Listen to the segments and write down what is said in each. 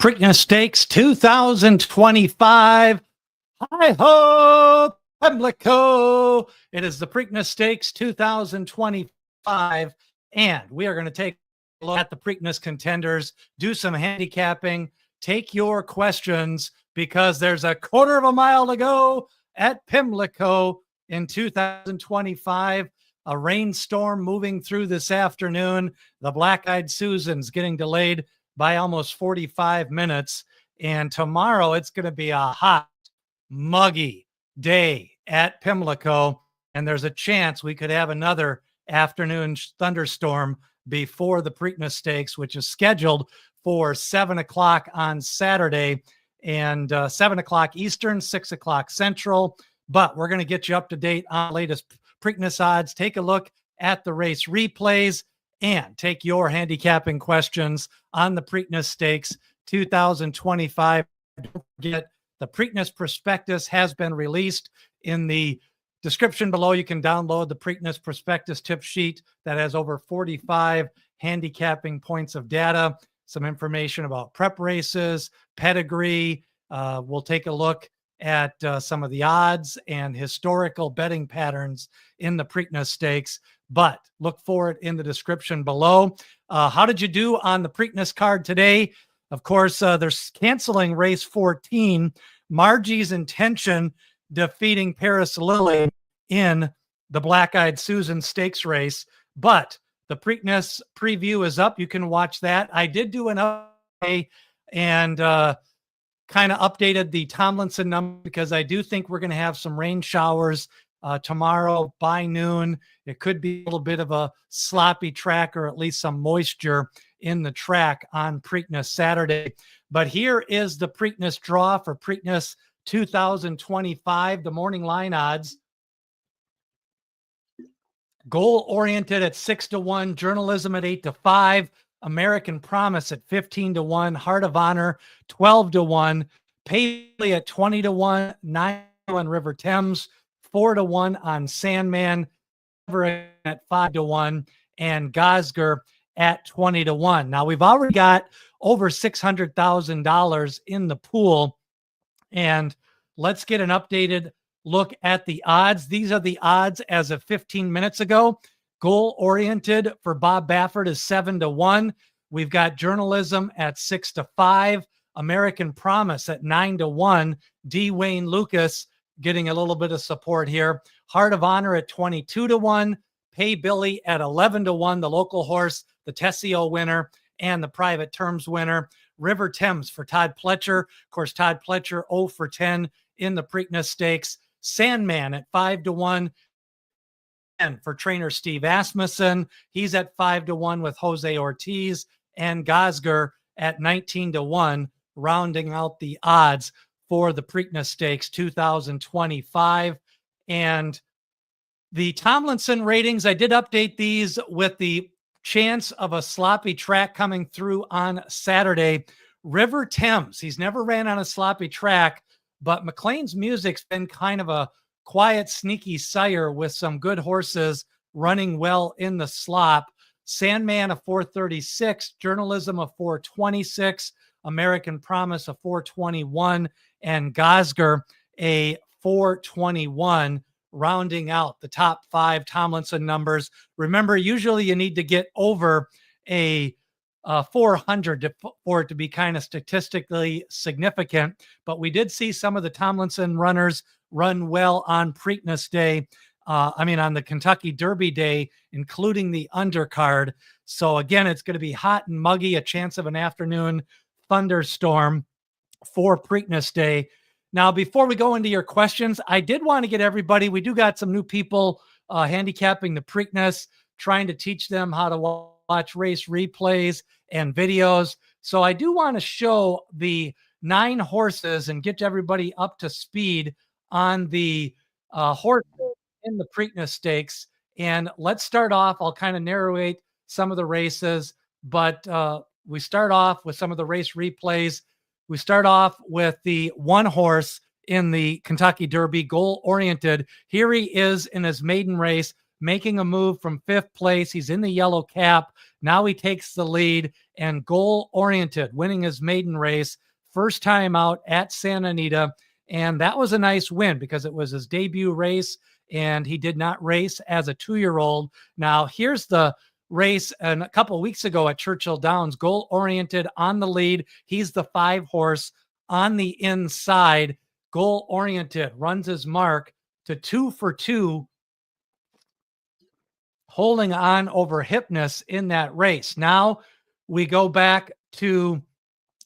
Preakness Stakes 2025. Hi ho, Pimlico. It is the Preakness Stakes 2025, and we are going to take a look at the Preakness contenders, do some handicapping, take your questions because there's a quarter of a mile to go at Pimlico in 2025. A rainstorm moving through this afternoon. The Black-Eyed Susans getting delayed by almost 45 minutes. And tomorrow it's going to be a hot, muggy day at Pimlico. And there's a chance we could have another afternoon thunderstorm before the Preakness Stakes, which is scheduled for 7 o'clock on Saturday and 7 o'clock Eastern, 6 o'clock Central. But we're going to get you up to date on the latest Preakness odds. Take a look at the race replays and take your handicapping questions on the Preakness Stakes 2025. Don't forget, the Preakness Prospectus has been released. In the description below, you can download the Preakness Prospectus tip sheet that has over 45 handicapping points of data, some information about prep races, pedigree. We'll take a look at some of the odds and historical betting patterns in the Preakness Stakes, but look for it in the description below. How did you do on the Preakness card today? Of course, they're canceling race 14, Margie's Intention defeating Paris Lily in the Black-Eyed Susan Stakes race, but the Preakness preview is up. You can watch that. I did do an update and kind of updated the Tomlinson number because I do think we're going to have some rain showers tomorrow by noon. It could be a little bit of a sloppy track or at least some moisture in the track on Preakness Saturday. But here is the Preakness draw for Preakness 2025, the morning line odds. Goal oriented at 6-1, Journalism at 8-5, American Promise at 15-1, Heart of Honor 12-1, Paley at 20-1, 9-1 River Thames, 4-1 on Sandman, at 5-1, and Gazgar at 20-1. Now we've already got over $600,000 in the pool, and let's get an updated look at the odds. These are the odds as of 15 minutes ago. Goal oriented for Bob Baffert is 7-1. We've got Journalism at 6-5. American Promise at 9-1. D. Wayne Lucas getting a little bit of support here. Heart of Honor at 22-1. Pay Billy at 11-1. The local horse, the Tessio winner, and the Private Terms winner. River Thames for Todd Pletcher. Of course, Todd Pletcher 0 for 10 in the Preakness Stakes. Sandman at 5-1. And for trainer Steve Asmussen, he's at 5-1 with Jose Ortiz, and Gazgar at 19-1, rounding out the odds for the Preakness Stakes 2025. And the Tomlinson ratings, I did update these with the chance of a sloppy track coming through on Saturday. River Thames, he's never ran on a sloppy track, but McLean's Music's been kind of a quiet, sneaky sire with some good horses running well in the slop. Sandman a 436, Journalism a 426, American Promise a 421, and Gazgar a 421, rounding out the top 5 Tomlinson numbers. Remember, usually you need to get over a 400 for it to be kind of statistically significant, but we did see some of the Tomlinson runners run well on Preakness Day. On the Kentucky Derby Day, including the undercard. So again, it's going to be hot and muggy, a chance of an afternoon thunderstorm for Preakness Day. Now, before we go into your questions, I did want to get everybody, we do got some new people handicapping the Preakness, trying to teach them how to watch race replays and videos. So I do want to show the 9 horses and get everybody up to speed on the horses in the Preakness Stakes. And let's start off. I'll kind of narrate some of the races, but we start off with some of the race replays. We start off with the 1 horse in the Kentucky Derby, goal oriented. Here he is in his maiden race, making a move from 5th place. He's in the yellow cap. Now he takes the lead and goal-oriented, winning his maiden race, first time out at Santa Anita. And that was a nice win because it was his debut race and he did not race as a 2-year-old. Now, here's the race a couple of weeks ago at Churchill Downs, goal-oriented on the lead. He's the 5 horse on the inside, goal-oriented, runs his mark to 2 for 2, holding on over Hypnus in that race. Now we go back to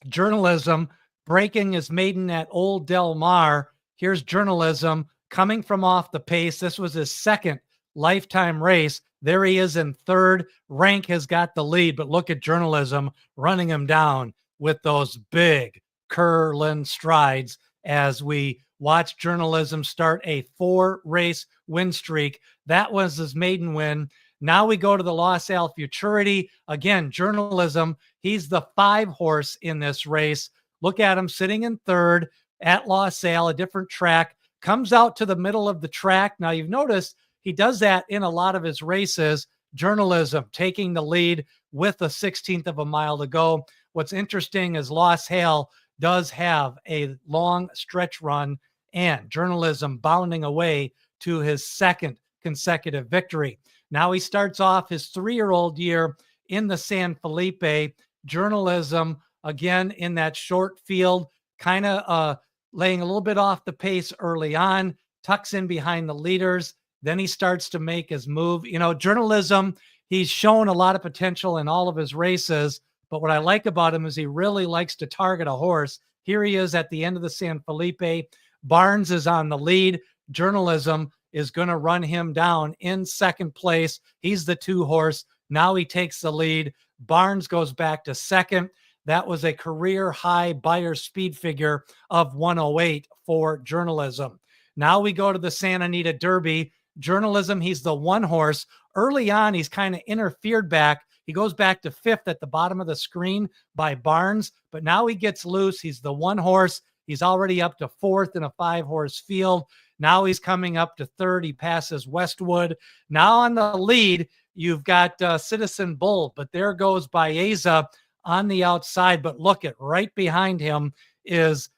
Journalism, breaking his maiden at Old Del Mar. Here's Journalism coming from off the pace. This was his 2nd lifetime race. There he is in 3rd. Rank has got the lead, but look at Journalism running him down with those big curling strides as we watch Journalism start a 4-race win streak. That was his maiden win. Now we go to the Los Al Futurity. Again, Journalism, he's the 5 horse in this race. Look at him sitting in 3rd at Los Al, a different track, comes out to the middle of the track. Now you've noticed he does that in a lot of his races. Journalism taking the lead with a 16th of a mile to go. What's interesting is Los Al does have a long stretch run, and Journalism bounding away to his 2nd consecutive victory. Now he starts off his 3-year-old year in the San Felipe. Journalism, again, in that short field, kind of laying a little bit off the pace early on, tucks in behind the leaders. Then he starts to make his move. You know, Journalism, he's shown a lot of potential in all of his races, but what I like about him is he really likes to target a horse. Here he is at the end of the San Felipe. Barnes is on the lead. Journalism is going to run him down in 2nd place. He's the 2 horse. Now he takes the lead. Barnes goes back to 2nd. That was a career high buyer speed figure of 108 for Journalism. Now we go to the Santa Anita Derby. Journalism, he's the 1 horse. Early on, he's kind of interfered back. He goes back to 5th at the bottom of the screen by Barnes, but now he gets loose. He's the 1 horse. He's already up to 4th in a 5-horse field. Now he's coming up to 3rd. He passes Westwood. Now on the lead, you've got Citizen Bull, but there goes Baeza on the outside. But look at right behind him is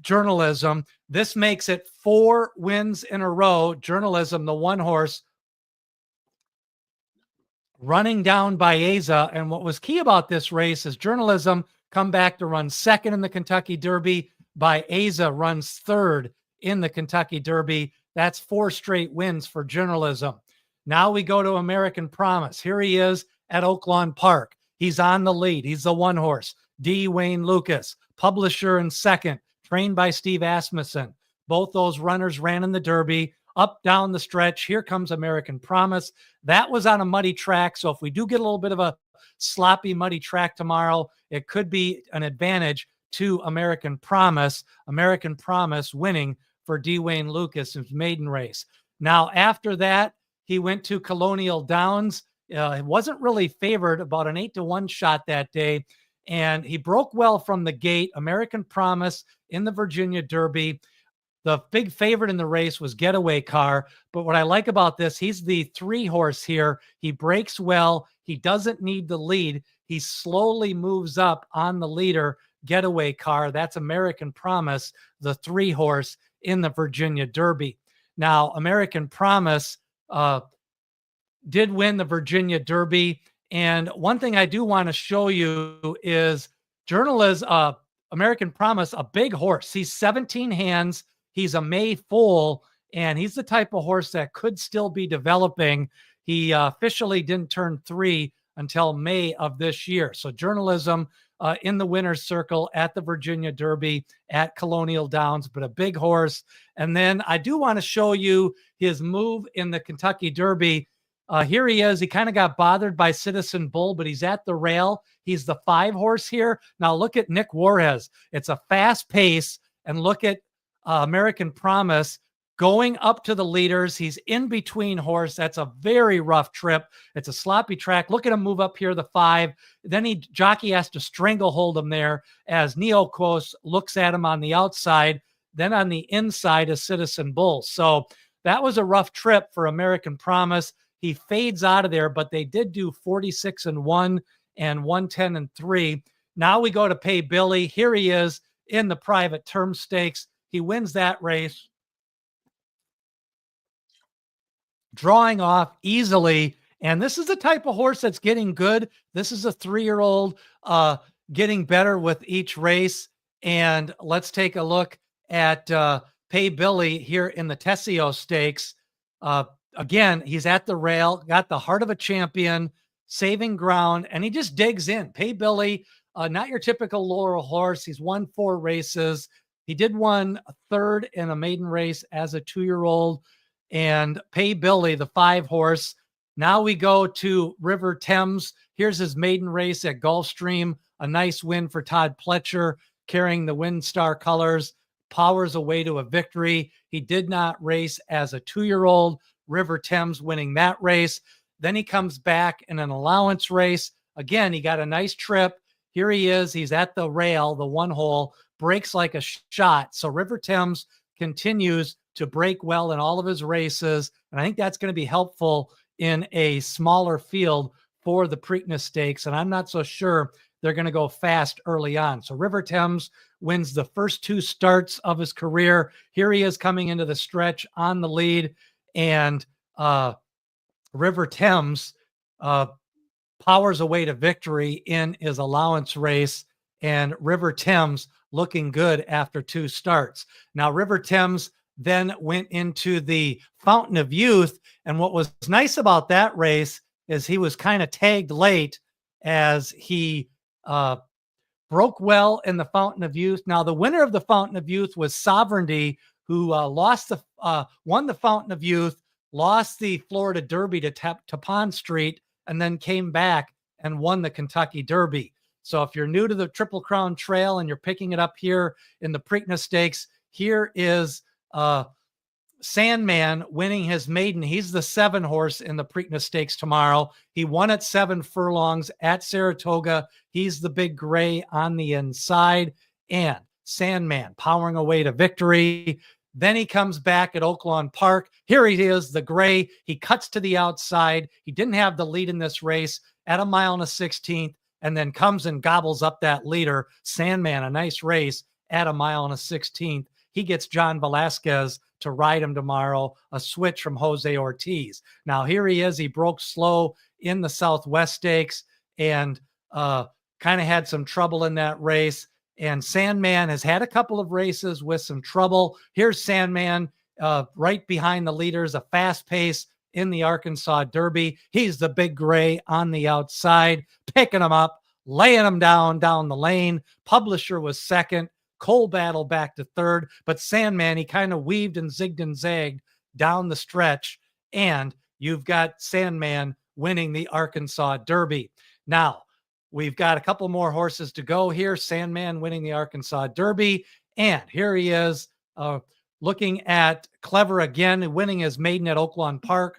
Journalism. This makes it 4 wins in a row. Journalism, the 1 horse, running down Baeza. And what was key about this race is Journalism come back to run 2nd in the Kentucky Derby. Baeza runs 3rd in the Kentucky Derby. That's 4 straight wins for Journalism. Now we go to American Promise. Here he is at Oaklawn Park. He's on the lead. He's the 1 horse. D. Wayne Lucas, publisher in 2nd, trained by Steve Asmussen. Both those runners ran in the Derby. Up, down the stretch. Here comes American Promise. That was on a muddy track. So if we do get a little bit of a sloppy, muddy track tomorrow, it could be an advantage to American Promise. American Promise winning for D. Wayne Lucas in his maiden race. Now, after that, he went to Colonial Downs. It wasn't really favored, about an 8-1 shot that day. And he broke well from the gate. American Promise in the Virginia Derby. The big favorite in the race was Getaway Car. But what I like about this, he's the 3 horse here. He breaks well. He doesn't need the lead. He slowly moves up on the leader, Getaway Car. That's American Promise, the 3 horse in the Virginia Derby. Now, American Promise did win the Virginia Derby. And one thing I do want to show you is American Promise, a big horse. He's 17 hands. He's a May foal, and he's the type of horse that could still be developing. He officially didn't turn 3 until May of this year. So Journalism in the winner's circle at the Virginia Derby at Colonial Downs, but a big horse. And then I do want to show you his move in the Kentucky Derby. Here he is. He kind of got bothered by Citizen Bull, but he's at the rail. He's the 5 horse here. Now look at Nick Juarez. It's a fast pace, and look at American Promise going up to the leaders. He's in between horse. That's a very rough trip. It's a sloppy track. Look at him move up here, the 5. Then jockey has to stranglehold him there as Neocos looks at him on the outside. Then on the inside is Citizen Bull. So that was a rough trip for American Promise. He fades out of there, but they did do 46-1 and 110-3. Now we go to Pay Billy. Here he is in the private term stakes. He wins that race, drawing off easily. And this is the type of horse that's getting good. This is a 3-year-old getting better with each race. And let's take a look at Pay Billy here in the Tessio Stakes. Again, he's at the rail, got the heart of a champion, saving ground, and he just digs in. Pay Billy, not your typical Laurel horse. He's won 4 races. He did won a third in a maiden race as a 2-year-old. And Pay Billy, the 5 horse. Now we go to River Thames. Here's his maiden race at Gulfstream. A nice win for Todd Pletcher, carrying the WinStar colors. Powers away to a victory. He did not race as a 2-year-old. River Thames winning that race. Then he comes back in an allowance race. Again, he got a nice trip. Here he is. He's at the rail, the 1 hole, breaks like a shot. So River Thames continues to break well in all of his races. And I think that's going to be helpful in a smaller field for the Preakness Stakes. And I'm not so sure they're going to go fast early on. So River Thames wins the first 2 starts of his career. Here he is coming into the stretch on the lead. And River Thames powers away to victory in his allowance race. And River Thames looking good after 2 starts. Now, River Thames then went into the Fountain of Youth. And what was nice about that race is he was kind of tagged late as he broke well in the Fountain of Youth. Now, the winner of the Fountain of Youth was Sovereignty, who won the Fountain of Youth, lost the Florida Derby to Pond Street, and then came back and won the Kentucky Derby. So if you're new to the Triple Crown Trail and you're picking it up here in the Preakness Stakes, here is Sandman winning his maiden. He's the 7 horse in the Preakness Stakes tomorrow. He won at 7 furlongs at Saratoga. He's the big gray on the inside. And Sandman powering away to victory. Then he comes back at Oaklawn Park. Here he is, the gray. He cuts to the outside. He didn't have the lead in this race at 1 1/16, and then comes and gobbles up that leader. Sandman, a nice race at 1 1/16. He gets John Velasquez to ride him tomorrow, a switch from Jose Ortiz. Now, here he is. He broke slow in the Southwest Stakes and kind of had some trouble in that race. And Sandman has had a couple of races with some trouble. Here's Sandman right behind the leaders, a fast pace in the Arkansas Derby. He's the big gray on the outside, picking him up, laying him down the lane. Publisher was second. Cole Battle back to third. But Sandman, he kind of weaved and zigged and zagged down the stretch. And you've got Sandman winning the Arkansas Derby. Now, we've got a couple more horses to go here. Sandman winning the Arkansas Derby. And here he is looking at Clever Again, winning his maiden at Oaklawn Park.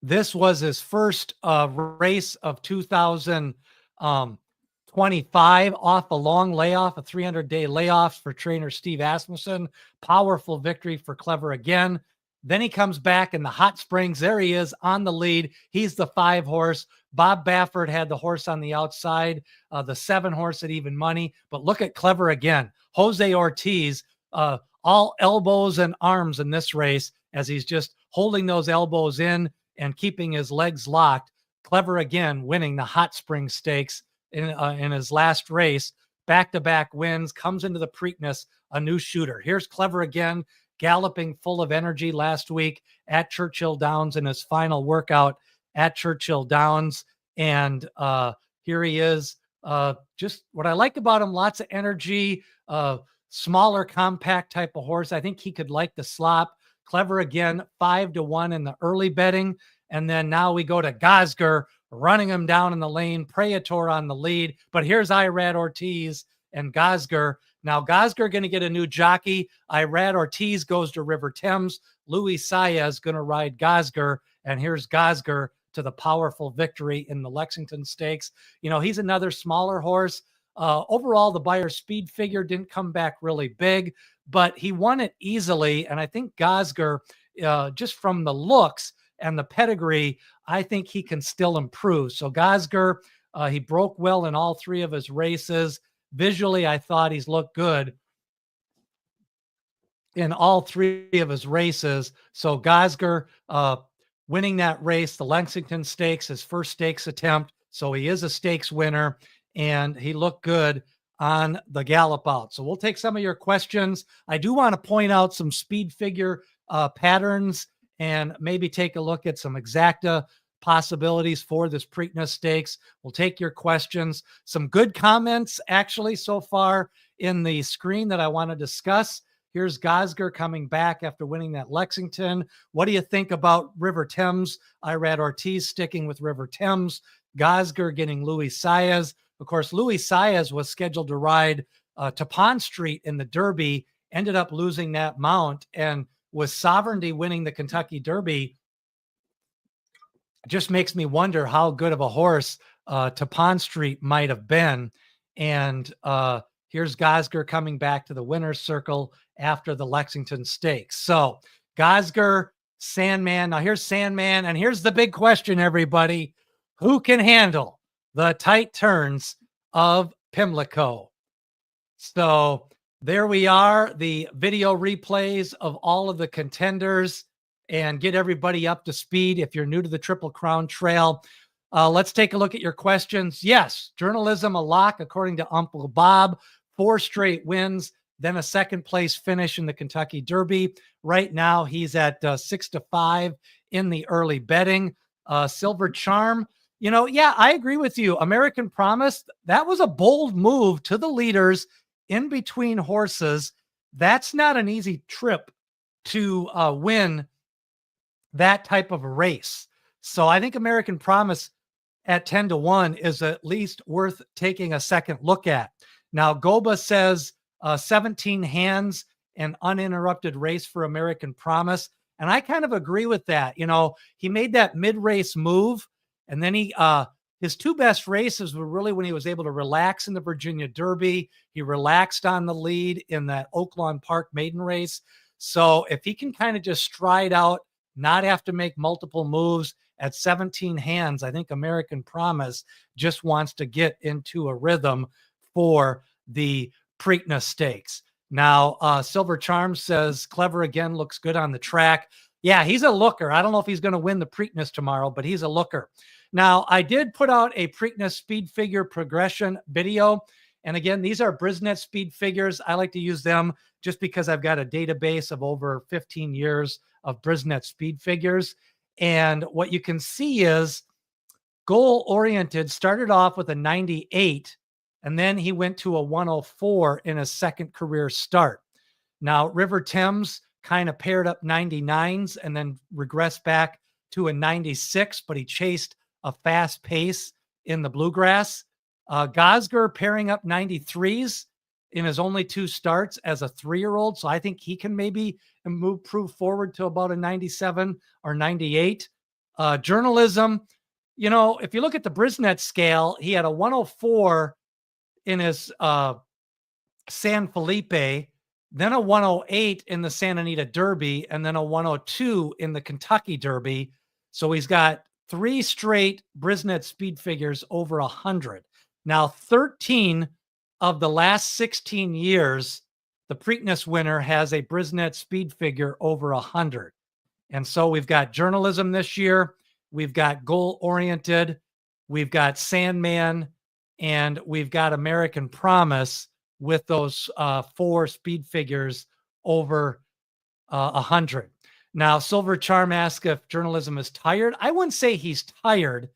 This was his first race of 2025 off a long layoff, a 300-day layoff for trainer Steve Asmussen. Powerful victory for Clever Again. Then he comes back in the Hot Springs. There he is on the lead. He's the 5 horse. Bob Baffert had the horse on the outside, the 7 horse at even money. But look at Clever Again. Jose Ortiz, all elbows and arms in this race as he's just holding those elbows in and keeping his legs locked. Clever Again winning the Hot Springs Stakes in his last race. Back-to-back wins, comes into the Preakness, a new shooter. Here's Clever Again, galloping full of energy last week at Churchill Downs in his final workout at Churchill Downs. And here he is. Just what I like about him, lots of energy, smaller, compact type of horse. I think he could like the slop. Clever Again, 5-1 in the early betting. And then now we go to Gazgar, running him down in the lane, Praetor on the lead. But here's Irad Ortiz and Gazgar. Now, Gazgar going to get a new jockey. Irad Ortiz goes to River Thames. Louis Saez going to ride Gazgar. And here's Gazgar to the powerful victory in the Lexington Stakes. You know, he's another smaller horse. Overall, the Beyer speed figure didn't come back really big, but he won it easily. And I think Gazgar just from the looks and the pedigree, I think he can still improve. So Gazgar, he broke well in all three of his races. Visually, I thought he's looked good in all three of his races. So Gazgar winning that race, the Lexington Stakes, his first stakes attempt. So he is a stakes winner, and he looked good on the gallop out. So we'll take some of your questions. I do want to point out some speed figure patterns and maybe take a look at some exacta possibilities for this Preakness Stakes. We'll take your questions. Some good comments actually so far in the screen that I want to discuss. Here's Gazgar coming back after winning that Lexington. What do you think about River Thames? Irad Ortiz sticking with River Thames. Gazgar getting Luis Saez. Of course, Luis Saez was scheduled to ride to Pond Street in the Derby, ended up losing that mount, and with Sovereignty winning the Kentucky Derby, just makes me wonder how good of a horse to Pond Street might have been. And here's Gazgar coming back to the winner's circle after the Lexington Stakes. So Gazgar, Sandman. Now here's Sandman, and here's the big question, everybody. Who can handle the tight turns of Pimlico? So there we are, the video replays of all of the contenders, and get everybody up to speed if you're new to the Triple Crown Trail. Let's take a look at your questions. Yes, journalism a lock, according to Uncle Bob. 4 straight wins, then a second place finish in the Kentucky Derby. Right now, he's at 6-5 in the early betting. Silver Charm, yeah, I agree with you. American Promise, that was a bold move to the leaders in between horses. That's not an easy trip to win that type of a race. So I think American Promise at 10-1 is at least worth taking a second look at. Now, Goba says 17 hands and uninterrupted race for American Promise. And I kind of agree with that. He made that mid-race move, and then his 2 best races were really when he was able to relax in the Virginia Derby. He relaxed on the lead in that Oaklawn Park maiden race. So if he can kind of just stride out, not have to make multiple moves at 17 hands, I think American Promise just wants to get into a rhythm for the Preakness Stakes. Now, Silver Charm says, Clever again, looks good on the track. Yeah, he's a looker. I don't know if he's going to win the Preakness tomorrow, but he's a looker. Now, I did put out a Preakness speed figure progression video. And again, these are Brisnet speed figures. I like to use them just because I've got a database of over 15 years of Brisnet speed figures. And what you can see is Goal Oriented started off with a 98, and then he went to a 104 in his second career start. Now, River Thames kind of paired up 99s and then regressed back to a 96, but he chased a fast pace in the Bluegrass. Gazgar pairing up 93s in his only 2 starts as a 3-year-old. So I think he can maybe prove forward to about a 97 or 98. Journalism, if you look at the Brisnet scale, he had a 104 in his San Felipe, then a 108 in the Santa Anita Derby, and then a 102 in the Kentucky Derby. So he's got 3 straight Brisnet speed figures over 100. Now, 13 of the last 16 years, the Preakness winner has a Brisnet speed figure over 100. And so we've got journalism this year. We've got Goal Oriented. We've got Sandman. And we've got American Promise with those 4 speed figures over 100. Now, Silver Charm asks if journalism is tired. I wouldn't say he's tired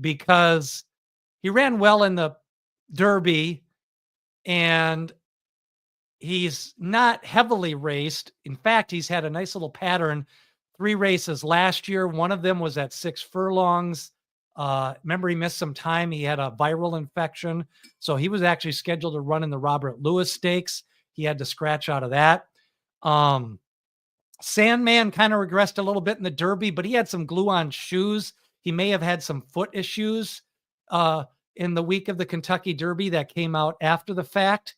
because he ran well in the Derby and he's not heavily raced. In fact, he's had a nice little pattern. 3 races last year. One of them was at 6 furlongs. Remember, he missed some time. He had a viral infection. So he was actually scheduled to run in the Robert Lewis Stakes. He had to scratch out of that. Sandman kind of regressed a little bit in the Derby, but he had some glue-on shoes. He may have had some foot issues in the week of the Kentucky Derby that came out after the fact.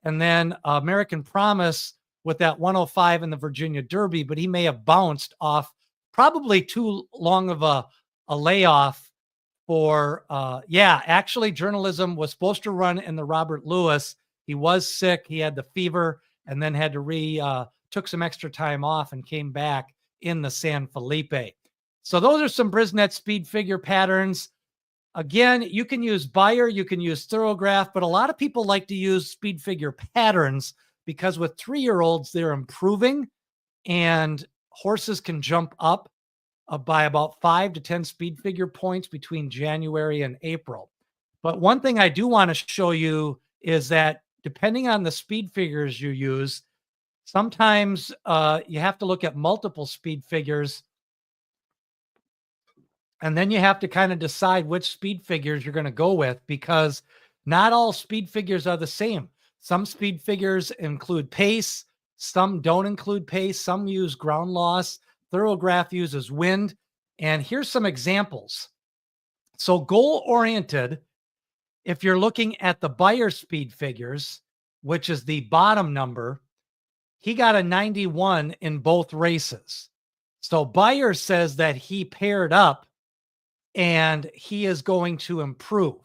And then American Promise with that 105 in the Virginia Derby, but he may have bounced off probably too long of a layoff for, actually journalism was supposed to run in the Robert Lewis. He was sick. He had the fever and then had to took some extra time off and came back in the San Felipe. So those are some Brisnet speed figure patterns. Again, you can use Beyer, you can use Thorograph, but a lot of people like to use speed figure patterns because with 3-year-olds, they're improving and horses can jump up by about 5 to 10 speed figure points between January and April. But one thing I do want to show you is that depending on the speed figures you use, sometimes you have to look at multiple speed figures. And then you have to kind of decide which speed figures you're going to go with because not all speed figures are the same. Some speed figures include pace. Some don't include pace. Some use ground loss. Thorograph uses wind. And here's some examples. So goal-oriented, if you're looking at the Beyer speed figures, which is the bottom number, he got a 91 in both races. So Beyer says that he paired up and he is going to improve.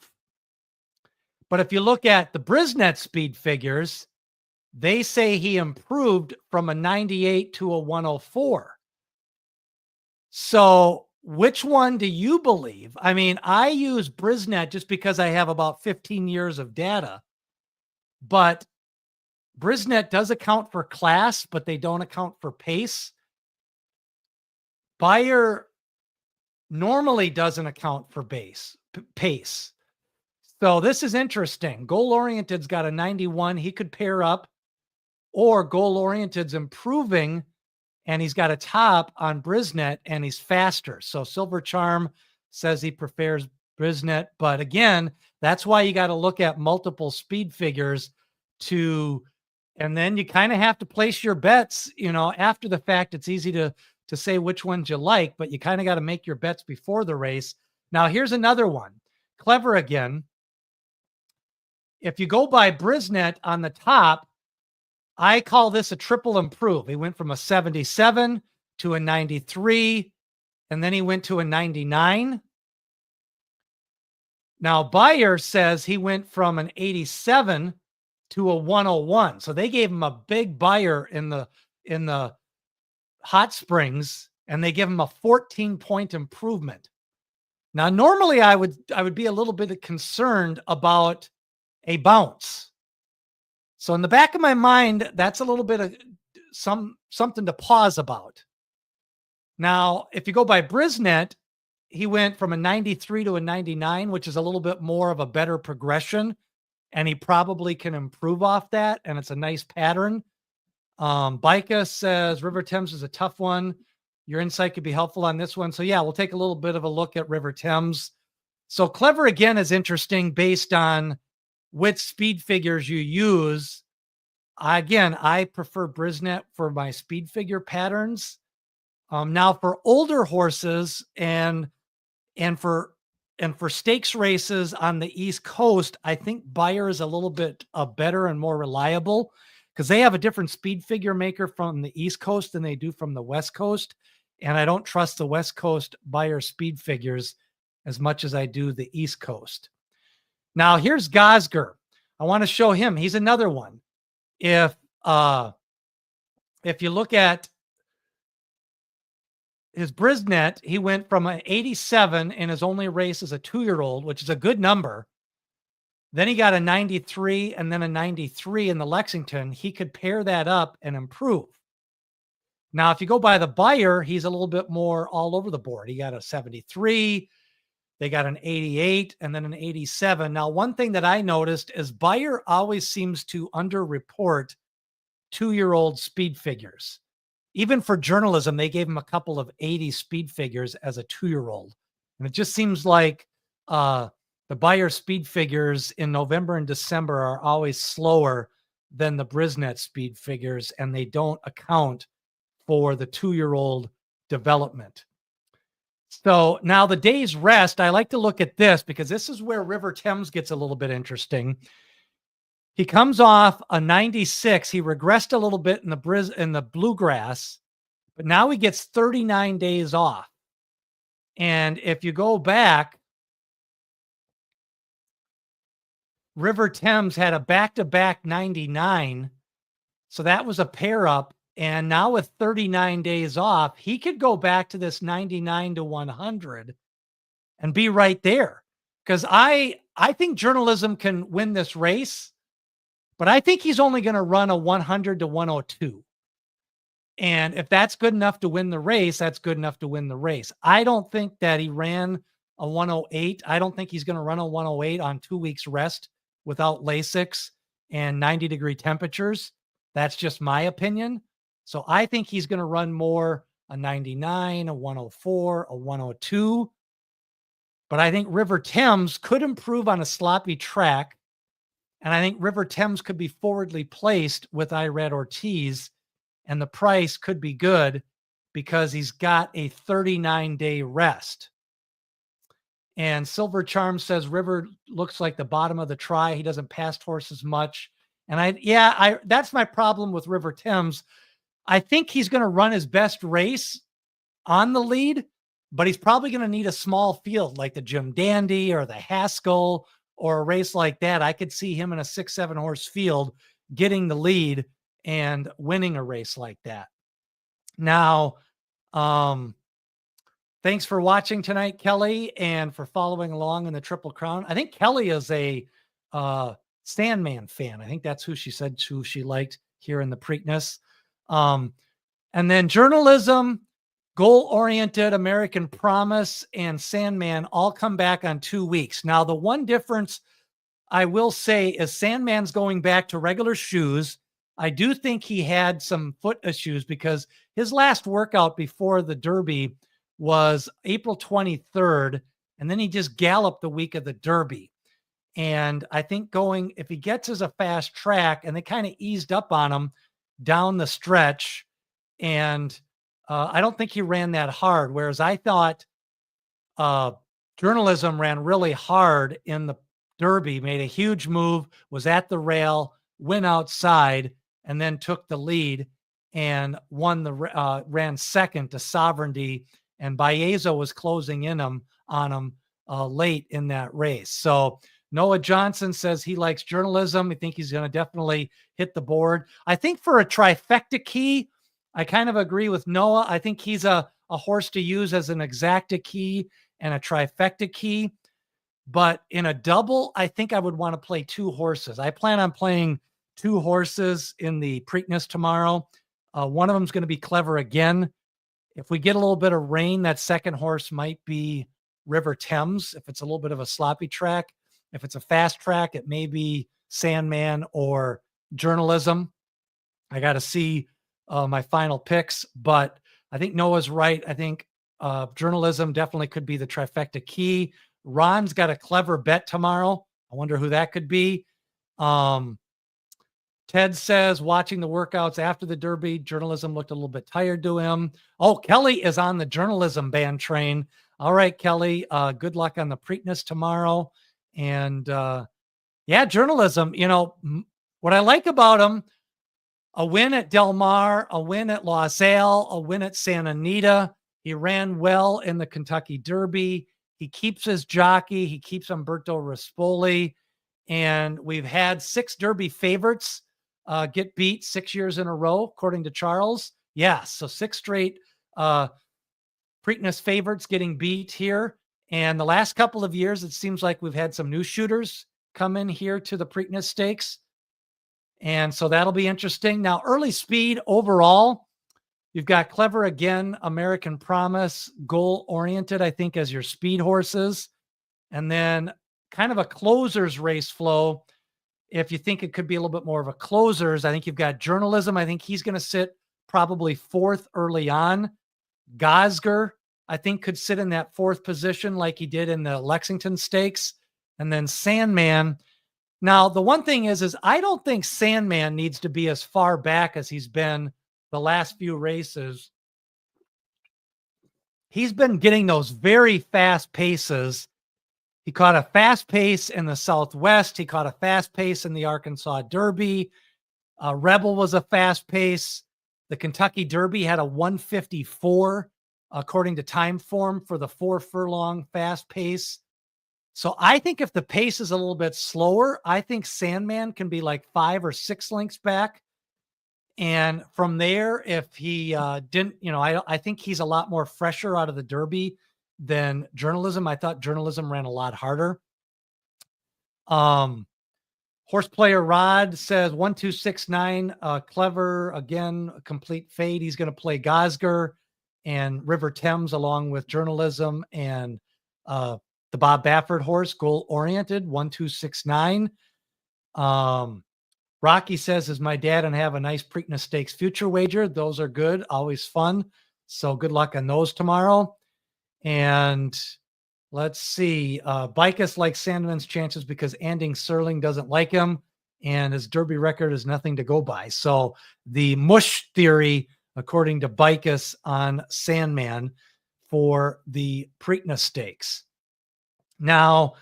But if you look at the Brisnet speed figures, they say he improved from a 98 to a 104. So which one do you believe? I mean, I use Brisnet just because I have about 15 years of data, but Brisnet does account for class, but they don't account for pace. Beyer normally doesn't account for pace. So this is interesting. Goal-oriented's got a 91. He could pair up, or goal-oriented's improving, and he's got a top on Brisnet, and he's faster. So Silver Charm says he prefers Brisnet. But again, that's why you got to look at multiple speed figures and then you kind of have to place your bets, after the fact. It's easy to say which ones you like, but you kind of got to make your bets before the race. Now, here's another one. Clever again. If you go by Brisnet on the top, I call this a triple improve. He went from a 77 to a 93, and then he went to a 99. Now, Beyer says he went from an 87 to a 101. So they gave him a big Beyer in the Hot Springs, and they give him a 14-point improvement. Now, normally I would be a little bit concerned about a bounce. So in the back of my mind, that's a little bit of something to pause about. Now, if you go by Brisnet, he went from a 93 to a 99, which is a little bit more of a better progression, and he probably can improve off that, and it's a nice pattern. Bika says River Thames is a tough one. Your insight could be helpful on this one. So yeah, we'll take a little bit of a look at River Thames. So Clever again is interesting based on which speed figures you use. I prefer Brisnet for my speed figure patterns. Now for older horses and for stakes races on the East Coast, I think Beyer is a little bit better and more reliable because they have a different speed figure maker from the East Coast than they do from the West Coast. And I don't trust the West Coast Beyer speed figures as much as I do the East Coast. Now here's Gazgar. I want to show him. He's another one. If you look at his Brisnet, he went from an 87 in his only race as a 2-year-old, which is a good number. Then he got a 93 and then a 93 in the Lexington. He could pair that up and improve. Now, if you go by the Beyer, he's a little bit more all over the board. He got a 73. They got an 88 and then an 87. Now, one thing that I noticed is Beyer always seems to underreport 2-year-old speed figures. Even for journalism, they gave him a couple of 80 speed figures as a 2-year-old. And it just seems like the Beyer speed figures in November and December are always slower than the Brisnet speed figures, and they don't account for the 2-year-old development. So now the day's rest, I like to look at this because this is where River Thames gets a little bit interesting. He comes off a 96. He regressed a little bit in the bluegrass, but now he gets 39 days off. And if you go back, River Thames had a back-to-back 99. So that was a pair up. And now with 39 days off, he could go back to this 99 to 100 and be right there. Because I think Journalism can win this race, but I think he's only going to run a 100 to 102. And if that's good enough to win the race, that's good enough to win the race. I don't think that he ran a 108. I don't think he's going to run a 108 on 2 weeks rest without Lasix and 90-degree temperatures. That's just my opinion. So I think he's going to run more a 99, a 104, a 102. But I think River Thames could improve on a sloppy track. And I think River Thames could be forwardly placed with Irad Ortiz. And the price could be good because he's got a 39-day rest. And Silver Charm says River looks like the bottom of the try. He doesn't pass horses much. And that's my problem with River Thames. I think he's going to run his best race on the lead, but he's probably going to need a small field like the Jim Dandy or the Haskell or a race like that. I could see him in a 6-7 horse field getting the lead and winning a race like that. Now, thanks for watching tonight, Kelly, and for following along in the Triple Crown. I think Kelly is a Sandman fan. I think that's who she said who she liked here in the Preakness. And then Journalism, Goal-Oriented, American Promise, and Sandman all come back on 2 weeks. Now, the one difference I will say is Sandman's going back to regular shoes. I do think he had some foot issues because his last workout before the Derby was April 23rd, and then he just galloped the week of the Derby. And I think if he gets as a fast track, and they kind of eased up on him down the stretch, and I don't think he ran that hard, whereas I thought Journalism ran really hard in the Derby, made a huge move, was at the rail, went outside, and then took the lead and ran second to Sovereignty, and Baeza was closing in on him late in that race. So Noah Johnson says he likes Journalism. I think he's going to definitely hit the board. I think for a trifecta key, I kind of agree with Noah. I think he's a horse to use as an exacta key and a trifecta key. But in a double, I think I would want to play 2 horses. I plan on playing 2 horses in the Preakness tomorrow. One of them is going to be Clever Again. If we get a little bit of rain, that second horse might be River Thames, if it's a little bit of a sloppy track. If it's a fast track, it may be Sandman or Journalism. I got to see my final picks, but I think Noah's right. I think Journalism definitely could be the trifecta key. Ron's got a clever bet tomorrow. I wonder who that could be. Ted says, watching the workouts after the Derby, Journalism looked a little bit tired to him. Oh, Kelly is on the Journalism band train. All right, Kelly, good luck on the Preakness tomorrow. And yeah, Journalism, what I like about him, a win at Del Mar, a win at Losail, a win at Santa Anita. He ran well in the Kentucky Derby. He keeps his jockey. He keeps Umberto Rispoli. And we've had 6 Derby favorites get beat 6 years in a row, according to Charles. Yeah, so 6 straight Preakness favorites getting beat here. And the last couple of years, it seems like we've had some new shooters come in here to the Preakness Stakes. And so that'll be interesting. Now, early speed overall, you've got Clever Again, American Promise, Goal-Oriented, I think, as your speed horses. And then kind of a closer's race flow. If you think it could be a little bit more of a closer's, I think you've got Journalism. I think he's going to sit probably 4th early on. Gazgar, I think, could sit in that 4th position like he did in the Lexington Stakes. And then Sandman. Now, the one thing is I don't think Sandman needs to be as far back as he's been the last few races. He's been getting those very fast paces He caught a fast pace in the Southwest. He caught a fast pace in the Arkansas Derby. Rebel was a fast pace. The Kentucky Derby had a 154, according to time form, for the 4 furlong fast pace. So I think if the pace is a little bit slower, I think Sandman can be like 5 or 6 lengths back. And from there, if he didn't, I think he's a lot more fresher out of the Derby than Journalism. I thought Journalism ran a lot harder. Horse Player Rod says 1269, clever, again, a complete fade. He's going to play Gazgar and River Thames along with Journalism and the Bob Baffert horse, Goal Oriented, 1269. Rocky says, is my dad and have a nice Preakness Stakes future wager. Those are good, always fun. So good luck on those tomorrow. And let's see. Bikus likes Sandman's chances because Anding Serling doesn't like him, and his Derby record is nothing to go by. So the mush theory, according to Bikus, on Sandman for the Preakness Stakes. Now,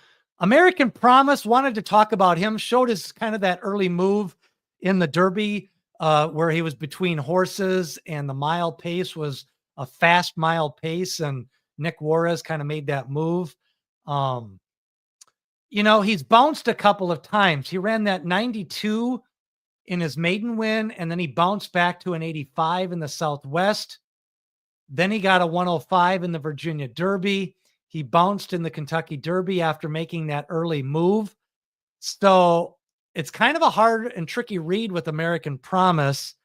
American Promise, wanted to talk about him, showed his kind of that early move in the Derby where he was between horses and the mile pace was a fast mile pace, and Nick Juarez kind of made that move. He's bounced a couple of times. He ran that 92 in his maiden win, and then he bounced back to an 85 in the Southwest. Then he got a 105 in the Virginia Derby. He bounced in the Kentucky Derby after making that early move. So it's kind of a hard and tricky read with American Promise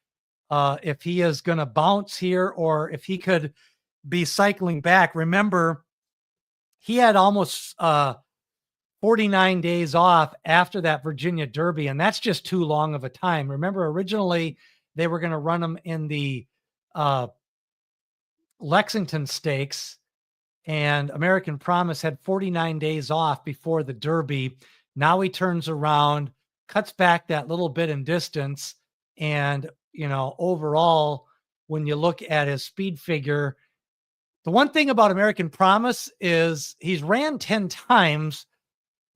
if he is going to bounce here or if he could be cycling back. Remember, he had almost 49 days off after that Virginia Derby, and that's just too long of a time. Remember, originally they were going to run him in the Lexington Stakes, and American Promise had 49 days off before the Derby. Now he turns around, cuts back that little bit in distance, and overall, when you look at his speed figure, the one thing about American Promise is he's ran 10 times,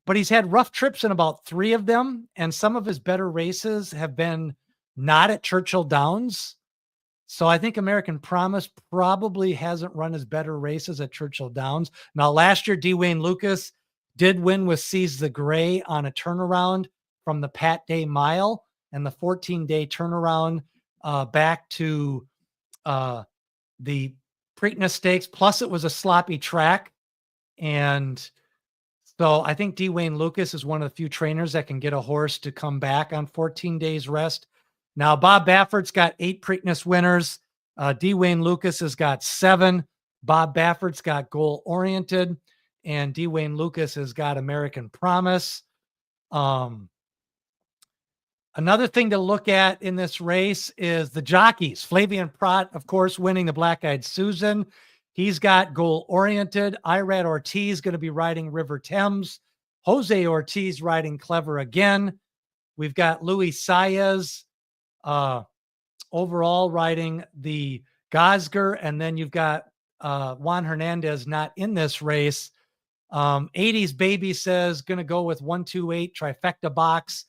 but he's had rough trips in about 3 of them. And some of his better races have been not at Churchill Downs. So I think American Promise probably hasn't run his better races at Churchill Downs. Now, last year, Dwayne Lucas did win with Seize the Gray on a turnaround from the Pat Day Mile and the 14-day turnaround back to the Preakness Stakes. Plus, it was a sloppy track. And so I think Dwayne Lucas is one of the few trainers that can get a horse to come back on 14 days rest. Now, Bob Baffert's got 8 Preakness winners. Dwayne Lucas has got 7. Bob Baffert's got Goal Oriented, and Dwayne Lucas has got American Promise. Another thing to look at in this race is the jockeys. Flavian Prat, of course, winning the Black Eyed Susan. He's got Goal Oriented. Irad Ortiz going to be riding River Thames. Jose Ortiz riding Clever Again. We've got Luis Saez overall riding the Gazgar, and then you've got Juan Hernandez not in this race. 80s Baby says going to go with 128 Trifecta Box.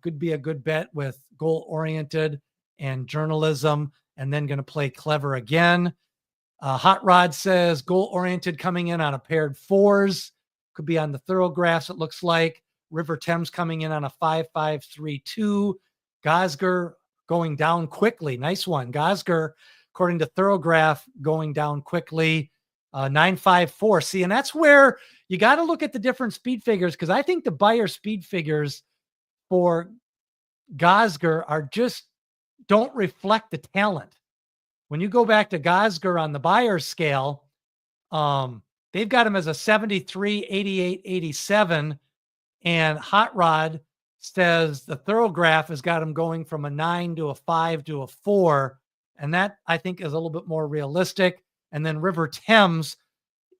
Could be a good bet with Goal Oriented and Journalism, and then going to play Clever Again. Hot Rod says Goal Oriented coming in on a paired 4s. Could be on the Thoroughgraphs, it looks like. River Thames coming in on a 5-5-3-2. Gazgar going down quickly. Nice one. Gazgar, according to Thoroughgraph, going down quickly. 9-5-4. See, and that's where you got to look at the different speed figures, because I think the Beyer speed figures for Gazgar are just don't reflect the talent. When you go back to Gazgar on the Beyer scale, they've got him as a 73, 88, 87, and Hot Rod says the Thoroughgraph has got him going from a 9 to a 5 to a 4, and that I think is a little bit more realistic. And then River Thames,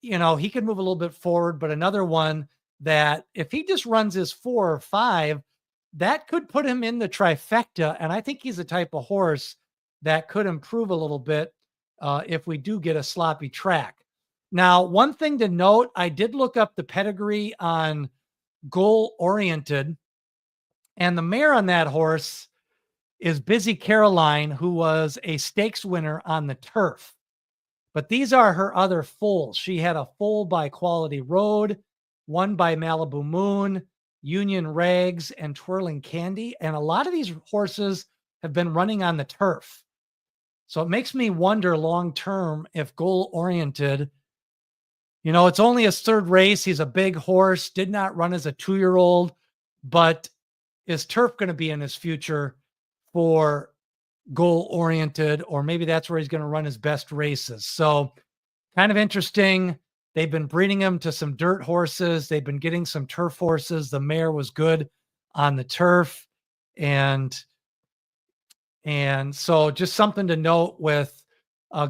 he can move a little bit forward, but another one that if he just runs his 4 or 5, that could put him in the trifecta. And I think he's the type of horse that could improve a little bit if we do get a sloppy track. Now, one thing to note, I did look up the pedigree on Goal Oriented, and the mare on that horse is Busy Caroline, who was a stakes winner on the turf. But these are her other foals. She had a foal by Quality Road, one by Malibu Moon, Union Rags, and Twirling Candy. And a lot of these horses have been running on the turf. So it makes me wonder long term if Goal Oriented, you know, it's only his third race. He's a big horse, did not run as a 2-year-old, but is turf going to be in his future for Goal Oriented, or maybe that's where he's going to run his best races? So kind of interesting. They've been breeding him to some dirt horses. They've been getting some turf horses. The mare was good on the turf. And so just something to note with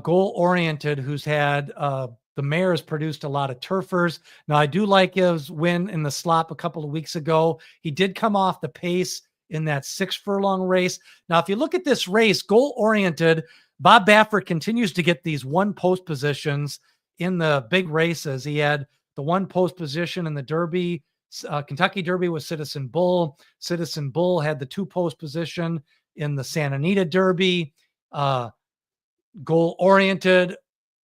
Goal Oriented, who's had the mare has produced a lot of turfers. Now, I do like his win in the slop a couple of weeks ago. He did come off the pace in that 6 furlong race. Now, if you look at this race, Goal Oriented, Bob Baffert continues to get these 1 post positions in the big races. He had the 1 post position in the Derby, Kentucky Derby with Citizen Bull. Citizen Bull had the 2 post position in the Santa Anita Derby. Goal Oriented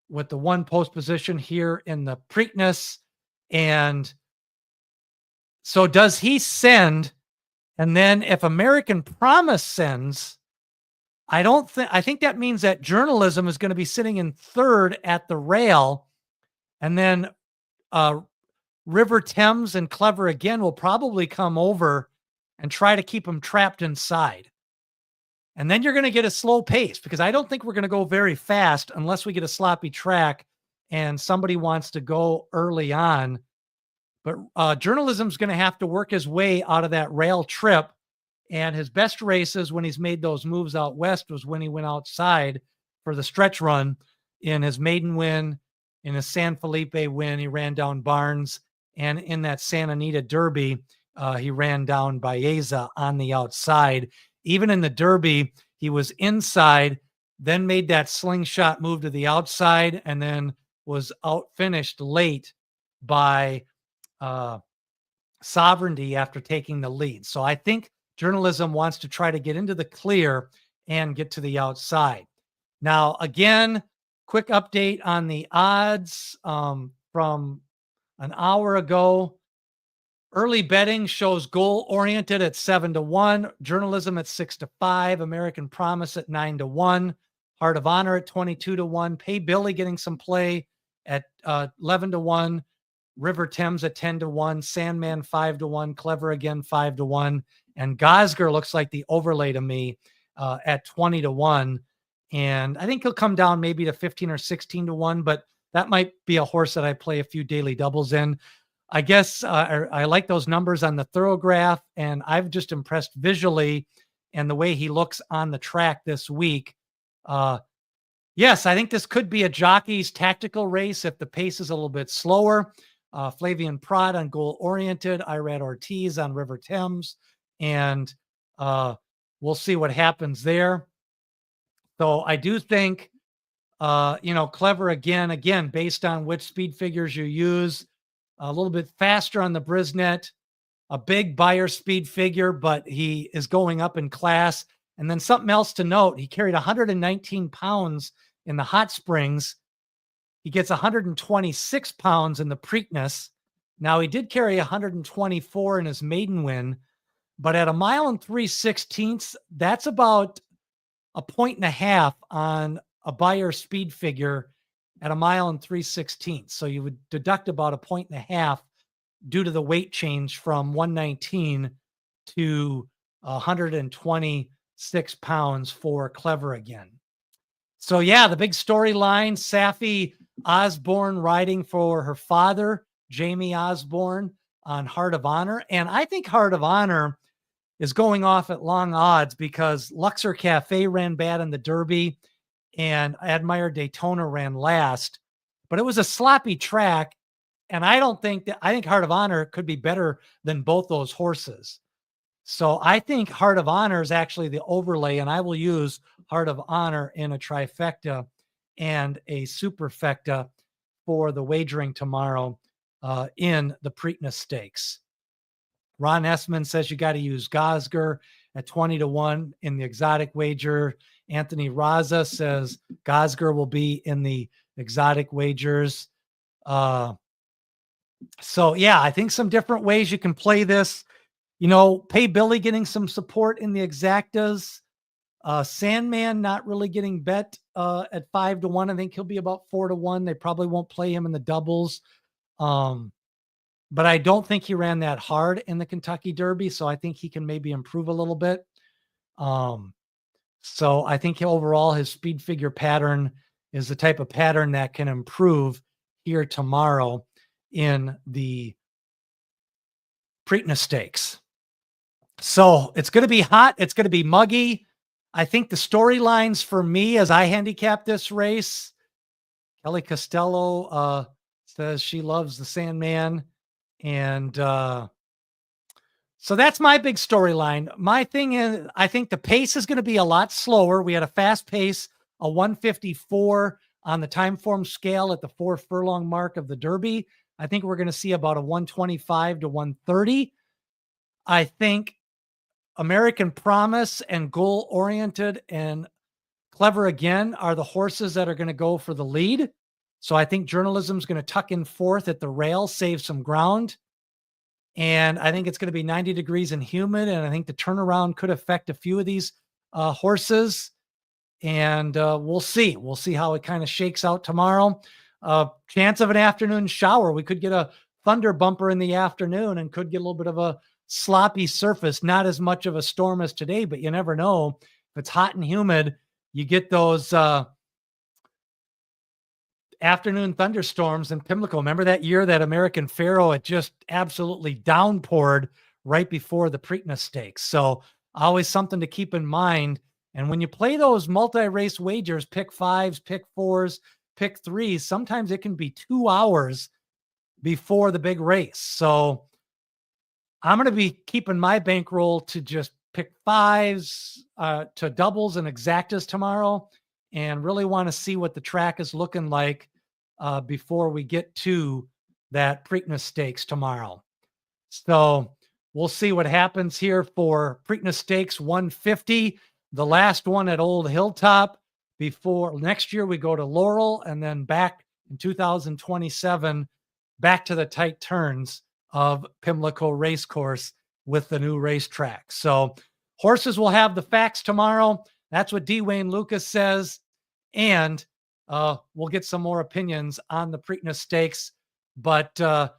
with the 1 post position here in the Preakness. And so does he send? And then if American Promise sends, I think that means that Journalism is going to be sitting in 3rd at the rail. And then River Thames and Clever Again will probably come over and try to keep him trapped inside. And then you're going to get a slow pace, because I don't think we're going to go very fast unless we get a sloppy track and somebody wants to go early on. But Journalism's going to have to work his way out of that rail trip. And his best races when he's made those moves out west was when he went outside for the stretch run. In his maiden win, in his San Felipe win, he ran down Barnes. And in that Santa Anita Derby, he ran down Baeza on the outside. Even in the Derby, he was inside, then made that slingshot move to the outside, and then was outfinished late by Sovereignty after taking the lead. So I think Journalism wants to try to get into the clear and get to the outside. Now, again, quick update on the odds from an hour ago. Early betting shows Goal Oriented at 7-1, Journalism at 6-5, American Promise at 9-1, Heart of Honor at 22-1, Pay Billy getting some play at 11-1, River Thames at 10-1, Sandman 5-1, Clever Again 5-1, and Gazgar looks like the overlay to me at 20-1. And I think he'll come down maybe to 15 or 16-1, but that might be a horse that I play a few daily doubles in. I guess I like those numbers on the Thoroughgraph, and I've just impressed visually and the way he looks on the track this week. Yes, I think this could be a jockey's tactical race if the pace is a little bit slower. Flavian Prod on Goal Oriented, Irad Ortiz on River Thames, and we'll see what happens there. So I do think, Clever Again, based on which speed figures you use, a little bit faster on the Brisnet, a big buyer speed figure, but he is going up in class. And then something else to note, he carried 119 pounds in the Hot Springs. He gets 126 pounds in the Preakness. Now, he did carry 124 in his maiden win, but at 1 mile 3/16, that's about 1.5 points on a buyer speed figure at 1 mile 3/16. So you would deduct about 1.5 points due to the weight change from 119 to 126 pounds for Clever Again. So yeah, the big storyline, Safi Osborne riding for her father, Jamie Osborne, on Heart of Honor. And I think Heart of Honor is going off at long odds because Luxor Cafe ran bad in the Derby and Admire Daytona ran last, but it was a sloppy track. And I think Heart of Honor could be better than both those horses. So I think Heart of Honor is actually the overlay, and I will use Heart of Honor in a trifecta and a superfecta for the wagering tomorrow in the Preakness Stakes. Ron Essman says you got to use Gazgar at 20-1 in the exotic wager. Anthony Raza says Gazgar will be in the exotic wagers. So yeah, I think some different ways you can play this. Pay Billy getting some support in the exactas. Sandman not really getting bet at 5-1. I think he'll be about 4-1. They probably won't play him in the doubles. But I don't think he ran that hard in the Kentucky Derby, so I think he can maybe improve a little bit. So I think overall his speed figure pattern is the type of pattern that can improve here tomorrow in the Preakness Stakes. So it's going to be hot. It's going to be muggy. I think the storylines for me as I handicap this race, Kelly Costello says she loves the Sandman. And so that's my big storyline. My thing is, I think the pace is going to be a lot slower. We had a fast pace, a 154 on the time form scale at the 4 furlong mark of the Derby. I think we're going to see about a 125 to 130. I think American Promise and Goal Oriented and Clever Again are the horses that are going to go for the lead. So I think Journalism is going to tuck in fourth at the rail, save some ground. And I think it's going to be 90 degrees and humid. And I think the turnaround could affect a few of these horses. And we'll see. We'll see how it kind of shakes out tomorrow. Chance of an afternoon shower. We could get a thunder bumper in the afternoon and could get a little bit of a sloppy surface. Not as much of a storm as today, but you never know. If it's hot and humid, you get those afternoon thunderstorms in Pimlico. Remember that year that American Pharoah had just absolutely downpoured right before the Preakness Stakes. So always something to keep in mind. And when you play those multi-race wagers, pick 5s, pick 4s, pick 3s, sometimes it can be 2 hours before the big race. So I'm going to be keeping my bankroll to just pick 5s to doubles and exactas tomorrow, and really want to see what the track is looking like before we get to that Preakness Stakes tomorrow. So we'll see what happens here for Preakness Stakes 150, the last one at Old Hilltop before next year we go to Laurel, and then back in 2027, back to the tight turns of Pimlico Racecourse with the new racetrack. So horses will have the facts tomorrow. That's what D. Wayne Lucas says. And we'll get some more opinions on the Preakness Stakes. But going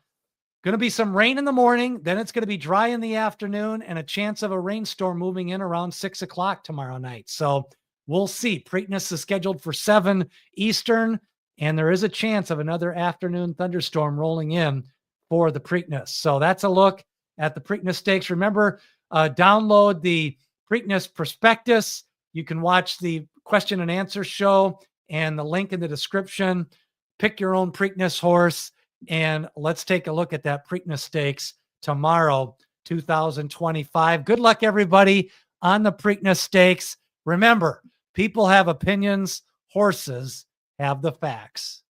to be some rain in the morning. Then it's going to be dry in the afternoon and a chance of a rainstorm moving in around 6 o'clock tomorrow night. So we'll see. Preakness is scheduled for 7 Eastern. And there is a chance of another afternoon thunderstorm rolling in for the Preakness. So that's a look at the Preakness Stakes. Remember, download the Preakness Prospectus. You can watch the question and answer show and the link in the description. Pick your own Preakness horse, and let's take a look at that Preakness Stakes tomorrow, 2025. Good luck, everybody, on the Preakness Stakes. Remember, people have opinions, horses have the facts.